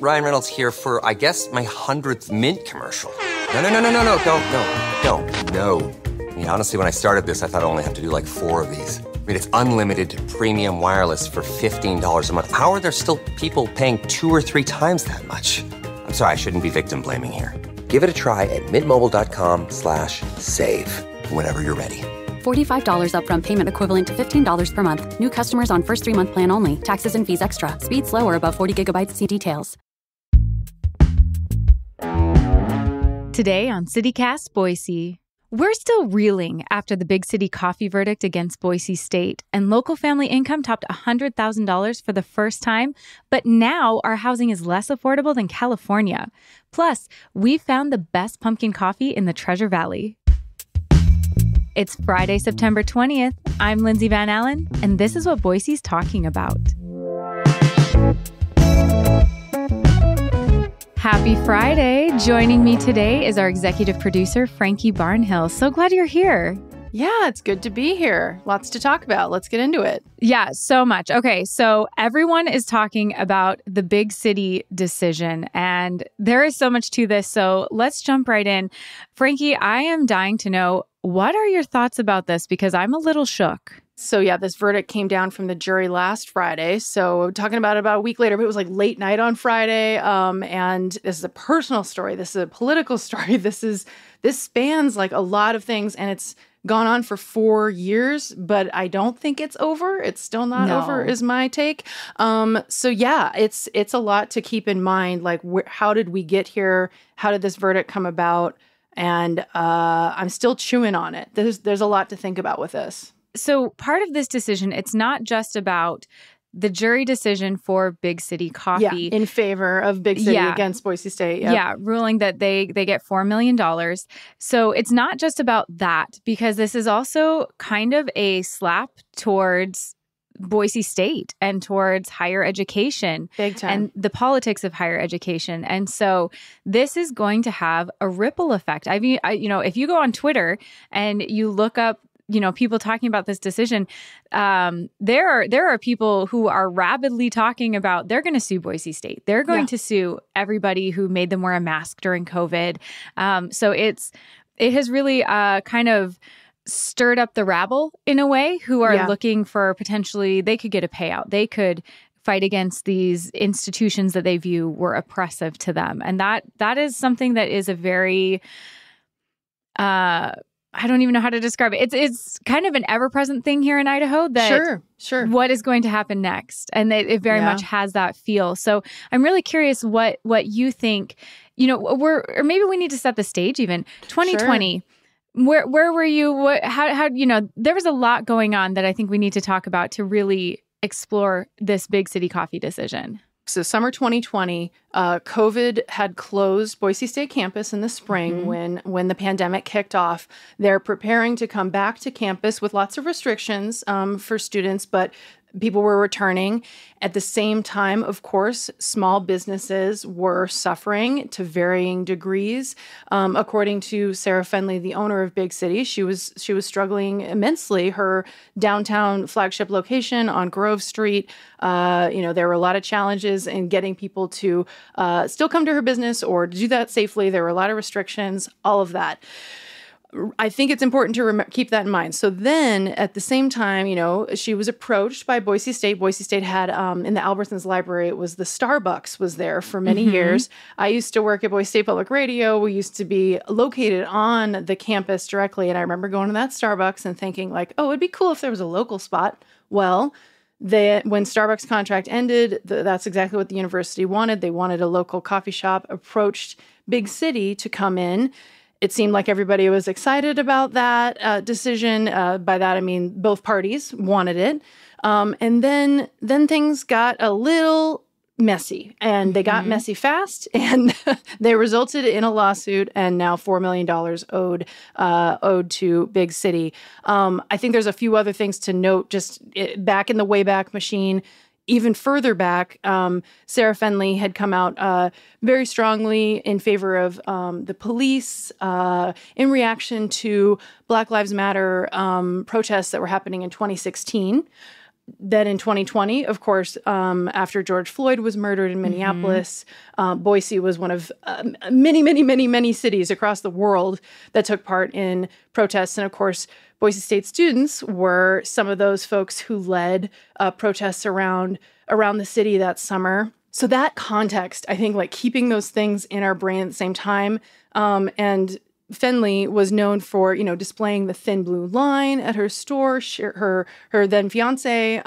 Ryan Reynolds here for, I guess, my 100th Mint commercial. No. I mean, honestly, when I started this, I thought I only have to do like 4 of these. I mean, it's unlimited premium wireless for $15 a month. How are there still people paying 2 or 3 times that much? I'm sorry, I shouldn't be victim blaming here. Give it a try at mintmobile.com/save. Whenever you're ready. $45 upfront payment equivalent to $15 per month. New customers on first 3-month plan only. Taxes and fees extra. Speed slower above 40 gigabytes. See details. Today on CityCast Boise, we're still reeling after the big city coffee verdict against Boise State, and local family income topped $100,000 for the first time, but now our housing is less affordable than California. Plus, we found the best pumpkin coffee in the Treasure Valley. It's Friday, September 20th. I'm Lindsay Van Allen, and this is what Boise's talking about. Happy Friday. Joining me today is our executive producer, Frankie Barnhill. So glad you're here. Yeah, it's good to be here. Lots to talk about. Let's get into it. Yeah, so much. Okay, so everyone is talking about the big city decision, and there is so much to this. So let's jump right in. Frankie, I am dying to know, what are your thoughts about this? Because I'm a little shook. So yeah, this verdict came down from the jury last Friday. So talking about it about a week later, but it was like late night on Friday. And this is a personal story. This is a political story. This spans like a lot of things, and it's gone on for 4 years, but I don't think it's over. It's still not over, is my take. So yeah, it's a lot to keep in mind. Like, how did we get here? How did this verdict come about? And I'm still chewing on it. There's a lot to think about with this. So part of this decision, it's not just about the jury decision for Big City Coffee. Yeah, in favor of Big City against Boise State. Yep. Yeah, ruling that they get $4 million. So it's not just about that, because this is also kind of a slap towards Boise State and towards higher education. Big time. And the politics of higher education. And so this is going to have a ripple effect. I mean, if you go on Twitter and you look up people talking about this decision, there are people who are rabidly talking about they're going to sue Boise State. They're going to sue everybody who made them wear a mask during COVID. So it has really kind of stirred up the rabble in a way, who are looking for potentially, they could get a payout. They could fight against these institutions that they view were oppressive to them. And that is something that is a very I don't even know how to describe it. It's kind of an ever-present thing here in Idaho that sure. What is going to happen next? And it very much has that feel. So I'm really curious what you think, or maybe we need to set the stage even. 2020, where were you? How there was a lot going on that I think we need to talk about to really explore this Big City Coffee decision. So summer 2020, COVID had closed Boise State campus in the spring when the pandemic kicked off. They're preparing to come back to campus with lots of restrictions for students, but people were returning. At the same time, of course, small businesses were suffering to varying degrees. According to Sarah Fenley, the owner of Big City, she was struggling immensely. Her downtown flagship location on Grove Street, there were a lot of challenges in getting people to still come to her business or do that safely. There were a lot of restrictions, all of that. I think it's important to keep that in mind. So then at the same time, she was approached by Boise State. Boise State had, in the Albertsons library, it was the Starbucks was there for many years. I used to work at Boise State Public Radio. We used to be located on the campus directly. And I remember going to that Starbucks and thinking like, oh, it'd be cool if there was a local spot. Well, when Starbucks contract ended, that's exactly what the university wanted. They wanted a local coffee shop, approached Big City to come in. It seemed like everybody was excited about that decision. By that, I mean both parties wanted it. And then things got a little messy, and they got messy fast, and they resulted in a lawsuit, and now $4 million owed to Big City. I think there's a few other things to note. Just back in the Wayback Machine, even further back, Sarah Fenley had come out very strongly in favor of the police in reaction to Black Lives Matter protests that were happening in 2016. then in 2020, of course, after George Floyd was murdered in Minneapolis, Boise was one of many cities across the world that took part in protests. And of course, Boise State students were some of those folks who led protests around the city that summer. So that context, I think, like keeping those things in our brain at the same time. And Fenley was known for, displaying the thin blue line at her store. Her then fiance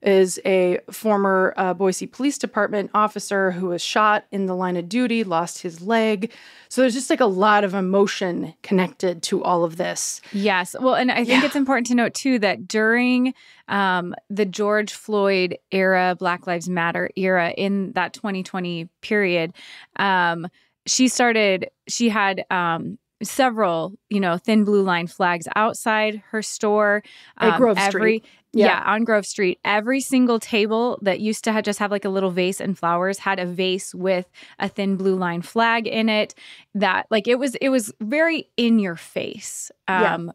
is a former Boise Police Department officer who was shot in the line of duty, lost his leg. So there's just like a lot of emotion connected to all of this. Yes. Well, and I think it's important to note, too, that during the George Floyd era, Black Lives Matter era, in that 2020 period, she had several, thin blue line flags outside her store. At Grove Street. On Grove Street. Every single table that used to just have like a little vase and flowers had a vase with a thin blue line flag in it. That like it was very in your face.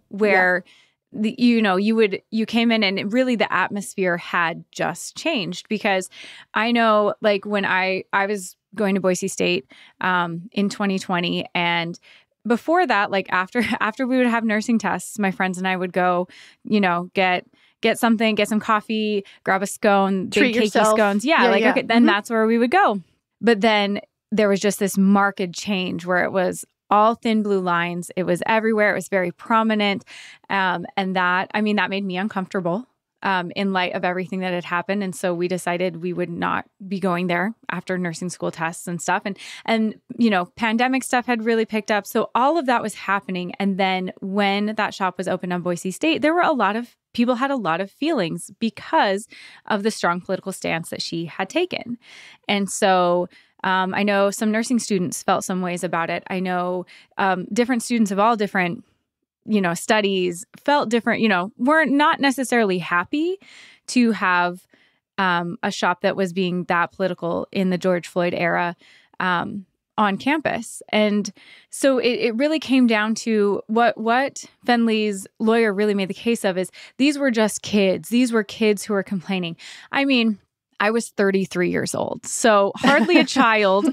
Where you came in and really the atmosphere had just changed, because I know like when I was going to Boise State in 2020, and before that, like after we would have nursing tests, my friends and I would go, get something, get some coffee, grab a scone, treat big yourself. Cakey scones. Okay, then that's where we would go. But then there was just this marked change where it was all thin blue lines. It was everywhere. It was very prominent. And that made me uncomfortable in light of everything that had happened. And so we decided we would not be going there after nursing school tests and stuff. And pandemic stuff had really picked up. So all of that was happening. And then when that shop was opened on Boise State, there were people had a lot of feelings because of the strong political stance that she had taken. And so I know some nursing students felt some ways about it. I know different students of all different studies felt different, weren't not necessarily happy to have a shop that was being that political in the George Floyd era on campus. And so it really came down to what Fenley's lawyer really made the case of is these were just kids. These were kids who were complaining. I mean, I was 33 years old, so hardly a child,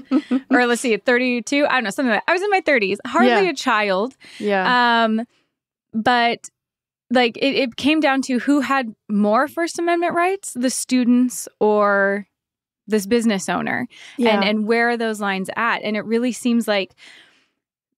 or let's see, 32. I don't know, something like that. I was in my 30s, hardly a child. Yeah. But like it came down to who had more First Amendment rights, the students or this business owner, and where are those lines at? And it really seems like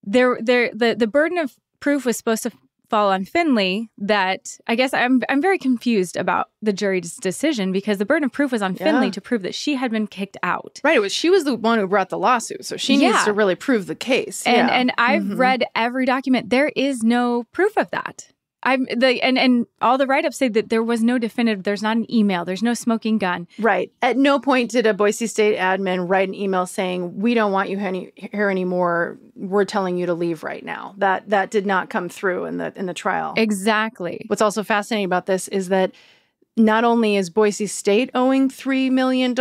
the burden of proof was supposed to fall on Fenley. That I guess I'm very confused about the jury's decision, because the burden of proof was on Fenley to prove that she had been kicked out. Right. She was the one who brought the lawsuit, so she needs to really prove the case. And I've read every document. There is no proof of that. And all the write-ups say that there was no definitive, there's not an email, there's no smoking gun. Right. At no point did a Boise State admin write an email saying, we don't want you here anymore. We're telling you to leave right now. That did not come through in the trial. Exactly. What's also fascinating about this is that not only is Boise State owing $3 million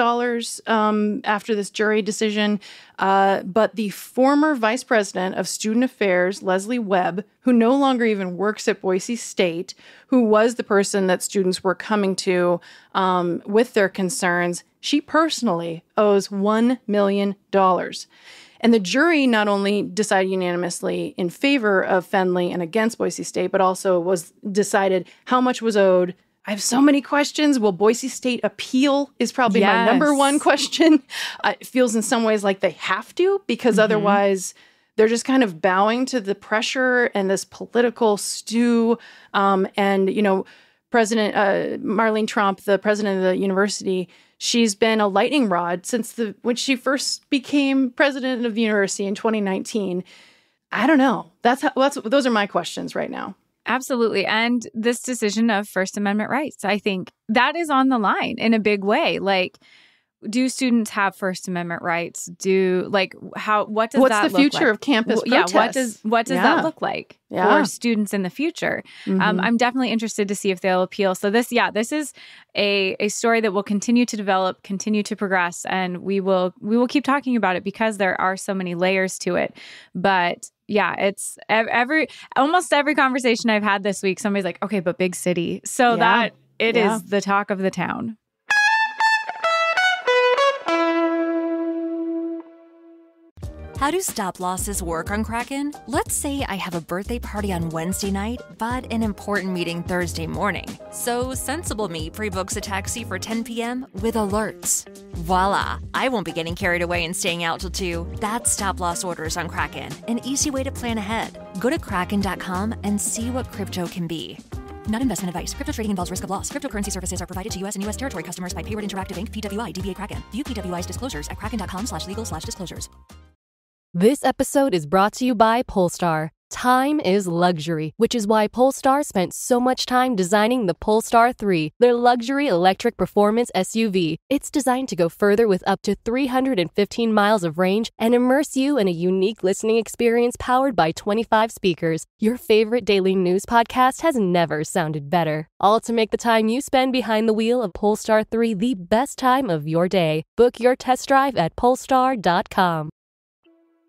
after this jury decision, but the former vice president of student affairs, Leslie Webb, who no longer even works at Boise State, who was the person that students were coming to with their concerns, she personally owes $1 million. And the jury not only decided unanimously in favor of Fenley and against Boise State, but also decided how much was owed. I have so many questions. Will Boise State appeal is probably my number one question. It feels in some ways like they have to, because otherwise they're just kind of bowing to the pressure and this political stew. President Marlene Trump, the president of the university, she's been a lightning rod since when she first became president of the university in 2019. I don't know. Those are my questions right now. Absolutely. And this decision of First Amendment rights, I think that is on the line in a big way. Like, do students have First Amendment rights? What does What's that look like? What's the future of campus protests? What does that look like for students in the future? I'm definitely interested to see if they'll appeal. So this is a story that will continue to develop, continue to progress, and we will keep talking about it because there are so many layers to it. But yeah, it's almost every conversation I've had this week, somebody's like, okay, but big city. So that It is the talk of the town. How do stop losses work on Kraken? Let's say I have a birthday party on Wednesday night, but an important meeting Thursday morning. So Sensible Me pre-books a taxi for 10 p.m. with alerts. Voila! I won't be getting carried away and staying out till 2. That's stop loss orders on Kraken, an easy way to plan ahead. Go to kraken.com and see what crypto can be. Not investment advice. Crypto trading involves risk of loss. Cryptocurrency services are provided to U.S. and U.S. territory customers by Payward Interactive Inc., PWI, DBA Kraken. View PWI's disclosures at kraken.com/legal/disclosures. This episode is brought to you by Polestar. Time is luxury, which is why Polestar spent so much time designing the Polestar 3, their luxury electric performance SUV. It's designed to go further with up to 315 miles of range and immerse you in a unique listening experience powered by 25 speakers. Your favorite daily news podcast has never sounded better. All to make the time you spend behind the wheel of Polestar 3 the best time of your day. Book your test drive at Polestar.com.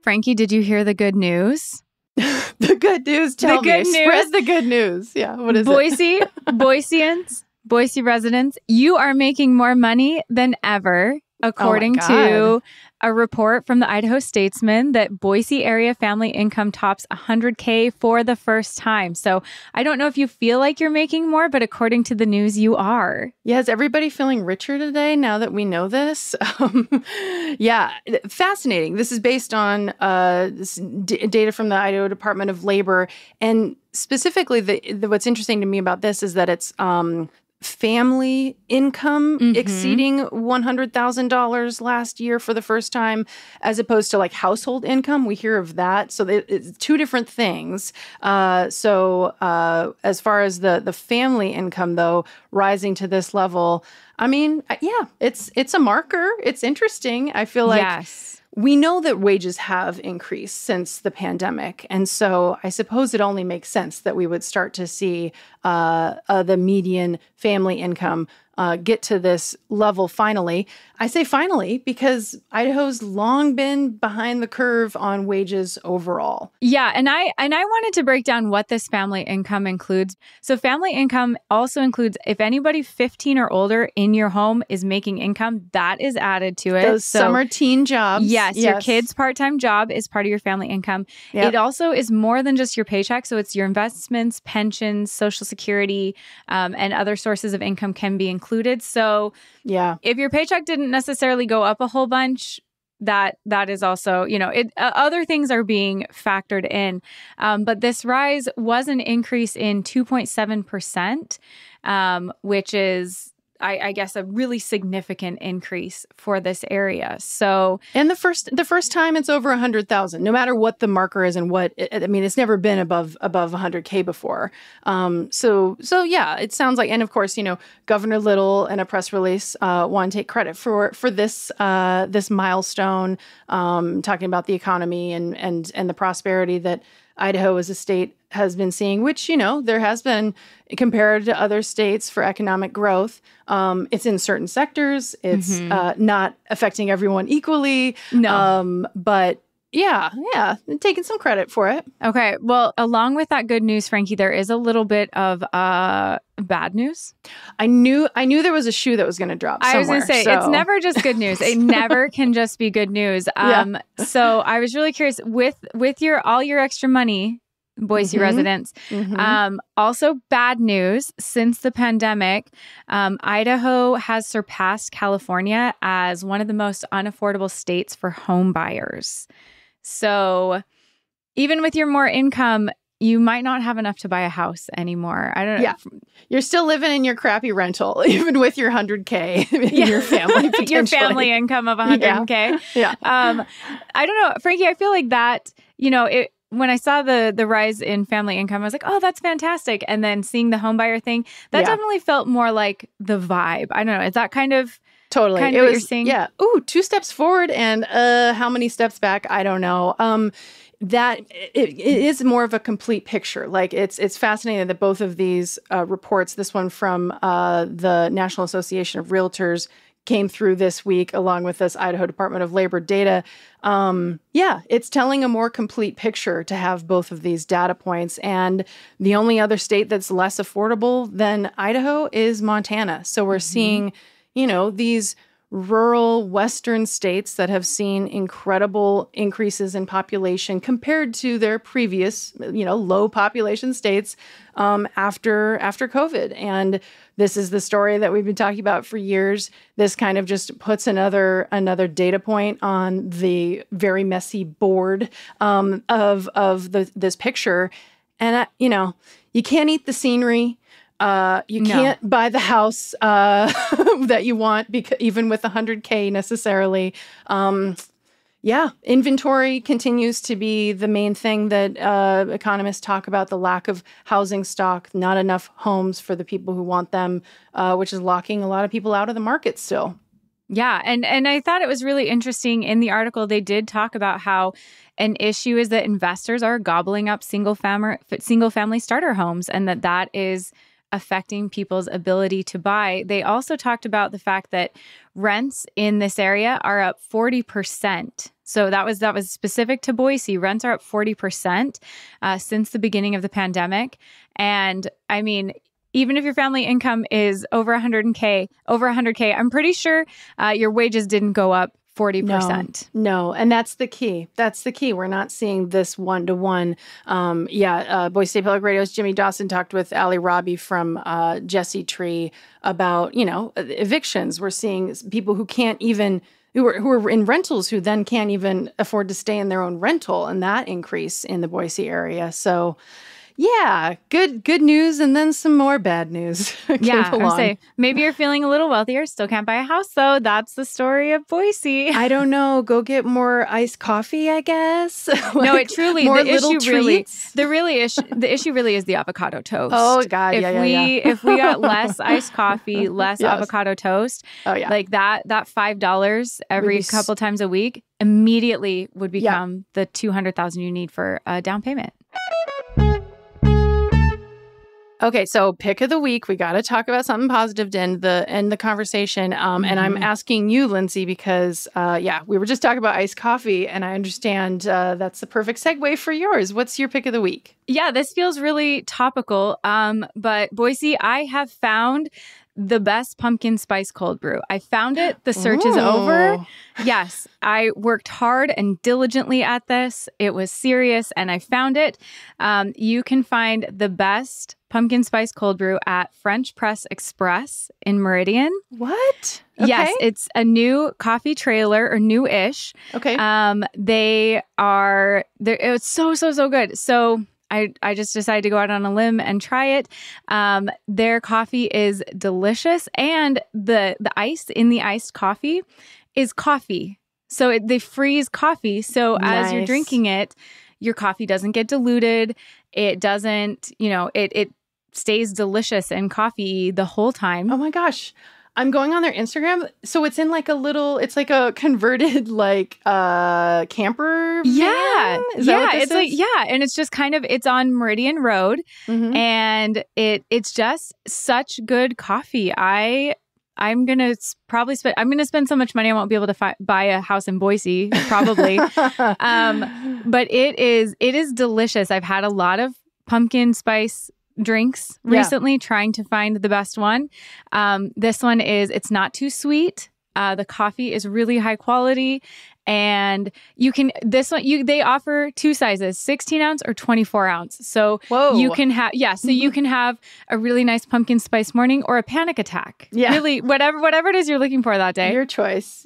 Frankie, did you hear the good news? The good news. Tell me. Spread the good news. Yeah. What is Boise, Boiseans, Boise residents, you are making more money than ever, according to a report from the Idaho Statesman that Boise area family income tops $100K for the first time. So I don't know if you feel like you're making more, but according to the news, you are. Yeah, is everybody feeling richer today now that we know this? Yeah, fascinating. This is based on data from the Idaho Department of Labor. And specifically, what's interesting to me about this is that it's family income exceeding $100,000 last year for the first time, as opposed to like household income. We hear of that. So it's two different things. So as far as the family income, though, rising to this level, I mean, yeah, it's a marker. It's interesting. I feel like we know that wages have increased since the pandemic. And so I suppose it only makes sense that we would start to see the median family income get to this level finally. I say finally because Idaho's long been behind the curve on wages overall. Yeah, and I wanted to break down what this family income includes. So family income also includes if anybody 15 or older in your home is making income, that is added to it. Those summer teen jobs. Yes, your kid's part-time job is part of your family income. Yep. It also is more than just your paycheck. So it's your investments, pensions, Social Security, and other sources of income can be included. So if your paycheck didn't necessarily go up a whole bunch, that is also, other things are being factored in. But this rise was an increase in 2.7%, which is, I guess, a really significant increase for this area. So, and the first time it's over 100,000, no matter what the marker is and it's never been above 100K before. So yeah, it sounds like, and of course, Governor Little in a press release want to take credit for this milestone, talking about the economy and the prosperity that Idaho as a state has been seeing, which, there has been compared to other states for economic growth. It's in certain sectors. It's not affecting everyone equally. No. But yeah, taking some credit for it. Okay. Well, along with that good news, Frankie, there is a little bit of bad news. I knew there was a shoe that was going to drop somewhere. I was going to say, it's never just good news. It never can just be good news. So I was really curious with all your extra money, Boise residents. Also bad news, since the pandemic, Idaho has surpassed California as one of the most unaffordable states for home buyers. So even with your more income, you might not have enough to buy a house anymore. I don't know. Yeah. You're still living in your crappy rental, even with your 100K in your family. Your family income of 100K. Yeah. I don't know, Frankie, I feel like that, when I saw the rise in family income, I was like, oh, that's fantastic. And then seeing the homebuyer thing, that definitely felt more like the vibe. I don't know. Is that kind of totally what you're seeing? Yeah. Ooh, 2 steps forward and how many steps back? I don't know. That it is more of a complete picture. Like it's fascinating that both of these reports, this one from the National Association of Realtors, came through this week, along with this Idaho Department of Labor data. It's telling a more complete picture to have both of these data points. And the only other state that's less affordable than Idaho is Montana. So we're seeing, these rural western states that have seen incredible increases in population compared to their previous, low population states after COVID. And this is the story that we've been talking about for years. This kind of just puts another data point on the very messy board of this picture. And you can't eat the scenery. You can't buy the house that you want, even with $100K necessarily. Inventory continues to be the main thing that economists talk about, the lack of housing stock, not enough homes for the people who want them, which is locking a lot of people out of the market still. Yeah. And I thought it was really interesting in the article. They did talk about how an issue is that investors are gobbling up single family starter homes, and that is affecting people's ability to buy. They also talked about the fact that rents in this area are up 40%. So that was specific to Boise. Rents are up 40% since the beginning of the pandemic. And I mean, even if your family income is over 100K, I'm pretty sure your wages didn't go up 40%. No. And that's the key. We're not seeing this one-to-one. Boise State Public Radio's Jimmy Dawson talked with Ali Robbie from Jesse Tree about, evictions. We're seeing people who are in rentals who then can't even afford to stay in their own rental, and that increase in the Boise area. So yeah, good news, and then some more bad news. I say maybe you're feeling a little wealthier, still can't buy a house though. That's the story of Boise. I don't know. Go get more iced coffee, I guess. No, it truly more the little issue treats. The issue really is the avocado toast. Oh God, if we got less iced coffee, less avocado toast, like that $5 every couple times a week immediately would become the $200,000 you need for a down payment. Okay, so pick of the week. We got to talk about something positive to end the conversation. And I'm asking you, Lindsay, because we were just talking about iced coffee, and I understand that's the perfect segue for yours. What's your pick of the week? Yeah, this feels really topical. But Boise, I have found the best pumpkin spice cold brew. I found it. The search is over. Yes, I worked hard and diligently at this. It was serious, and I found it. You can find the best pumpkin spice cold brew at French Press Express in Meridian. What? Okay. Yes, it's a new coffee trailer, or new-ish. Okay. It's so good. So I just decided to go out on a limb and try it. Their coffee is delicious, and the ice in the iced coffee is coffee. So they freeze coffee. So as you're drinking it, your coffee doesn't get diluted. It doesn't, it stays delicious and coffee the whole time. Oh my gosh. I'm going on their Instagram. So it's in it's like a converted camper van? Yeah. Is that what this is? And it's just it's on Meridian Road, and it's just such good coffee. I'm going to spend so much money I won't be able to buy a house in Boise, probably. But it is delicious. I've had a lot of pumpkin spice drinks recently, trying to find the best one. This one it's not too sweet. The coffee is really high quality, and they offer two sizes, 16 ounce or 24 ounce. So you can have, you can have a really nice pumpkin spice morning or a panic attack. Yeah. Really, whatever it is you're looking for that day. Your choice.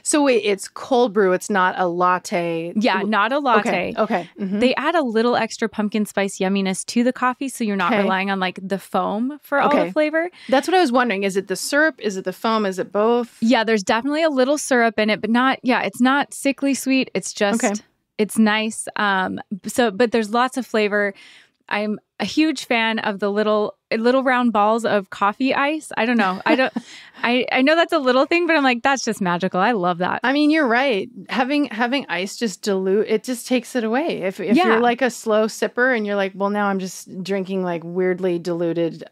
So wait, it's cold brew. It's not a latte. Yeah, not a latte. Okay. Mm-hmm. They add a little extra pumpkin spice yumminess to the coffee, so you're not relying on the foam for all the flavor. That's what I was wondering. Is it the syrup? Is it the foam? Is it both? Yeah, there's definitely a little syrup in it, but it's not sickly sweet. It's just, it's nice. But there's lots of flavor. I'm a huge fan of the little round balls of coffee ice. I don't know. I know that's a little thing, but I'm like, that's just magical. I love that. I mean, you're right. Having ice just dilute, it just takes it away. If you're like a slow sipper and you're like, well, now I'm just drinking like weirdly diluted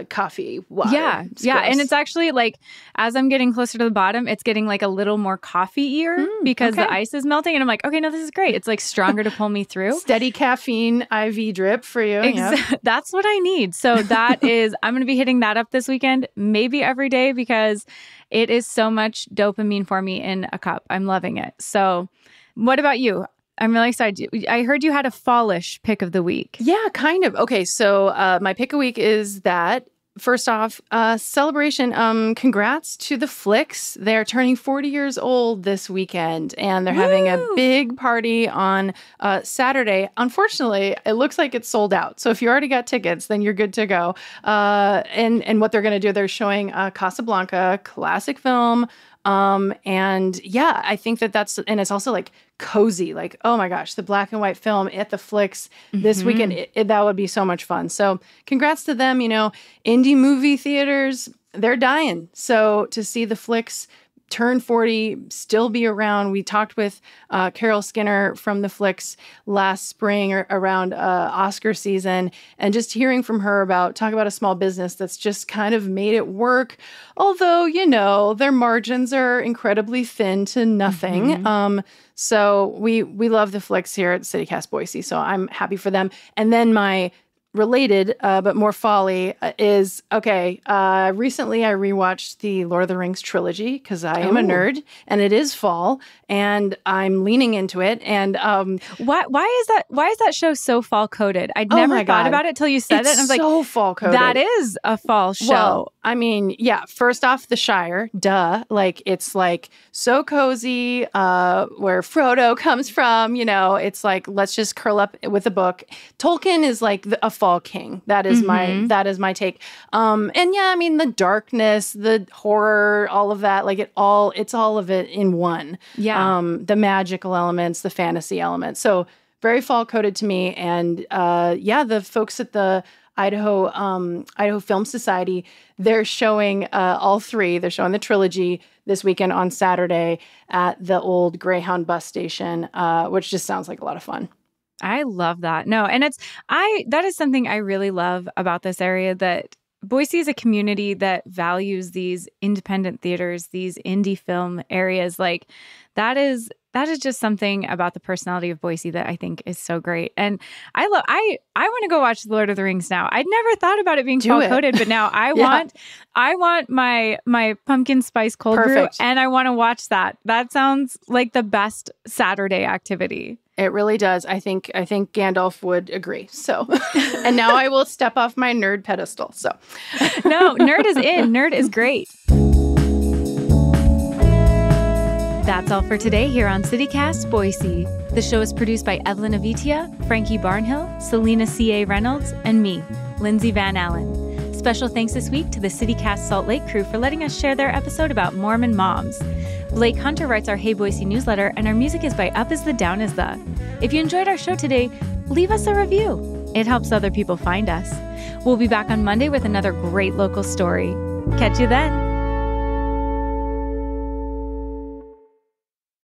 coffee water. Yeah. And it's actually like, as I'm getting closer to the bottom, it's getting like a little more coffee-ier because the ice is melting. And I'm like, okay, no, this is great. It's like stronger to pull me through. Steady caffeine IV drip for you. Yep. That's what I need. So that is, I'm going to be hitting that up this weekend, maybe every day, because it is so much dopamine for me in a cup. I'm loving it. So what about you? I'm really excited. I heard you had a fallish pick of the week. Yeah, kind of. Okay, so my pick of the week is that. First off, celebration. Congrats to the Flicks. They're turning 40 years old this weekend, and they're having a big party on Saturday. Unfortunately, it looks like it's sold out. So if you already got tickets, then you're good to go. And what they're going to do, they're showing Casablanca, classic film. And yeah, I think that's, and it's also like cozy, like, oh my gosh, the black and white film at the Flicks this weekend, that would be so much fun. So congrats to them. Indie movie theaters, they're dying. So to see the Flicks turn 40, still be around. We talked with Carol Skinner from the Flicks last spring or around Oscar season, and just hearing from her talk about a small business that's just kind of made it work. Although, their margins are incredibly thin to nothing. So we love the Flicks here at CityCast Boise. So I'm happy for them. And then my related, but more folly is, recently I rewatched the Lord of the Rings trilogy because I am a nerd and it is fall and I'm leaning into it. And why is that show so fall coded? I'd never thought about it till you said it. And I was like, so fall coded. That is a fall show. Well, I mean, yeah, first off, the Shire, duh. Like, it's like so cozy, where Frodo comes from, it's like, let's just curl up with a book. Tolkien is like a fall king. That is my take. And yeah, I mean, the darkness, the horror, all of that, like it's all of it in one. Yeah. The magical elements, the fantasy elements. So very fall coded to me. And the folks at the Idaho Film Society, they're showing all three. They're showing the trilogy this weekend on Saturday at the old Greyhound bus station, which just sounds like a lot of fun. I love that. No, and that is something I really love about this area, that Boise is a community that values these independent theaters, these indie film areas. Like that is just something about the personality of Boise that I think is so great. And I want to go watch The Lord of the Rings now. I'd never thought about it being fall coded, but now I want my pumpkin spice cold brew, and I want to watch that. That sounds like the best Saturday activity. It really does. I think Gandalf would agree. So, and now I will step off my nerd pedestal. So, no, nerd is in. Nerd is great. That's all for today here on CityCast Boise. The show is produced by Evelyn Avitia, Frankie Barnhill, Selena C.A. Reynolds, and me, Lindsay Van Allen. Special thanks this week to the CityCast Salt Lake crew for letting us share their episode about Mormon moms. Blake Hunter writes our Hey Boise newsletter, and our music is by Up Is The Down Is The. If you enjoyed our show today, leave us a review. It helps other people find us. We'll be back on Monday with another great local story. Catch you then.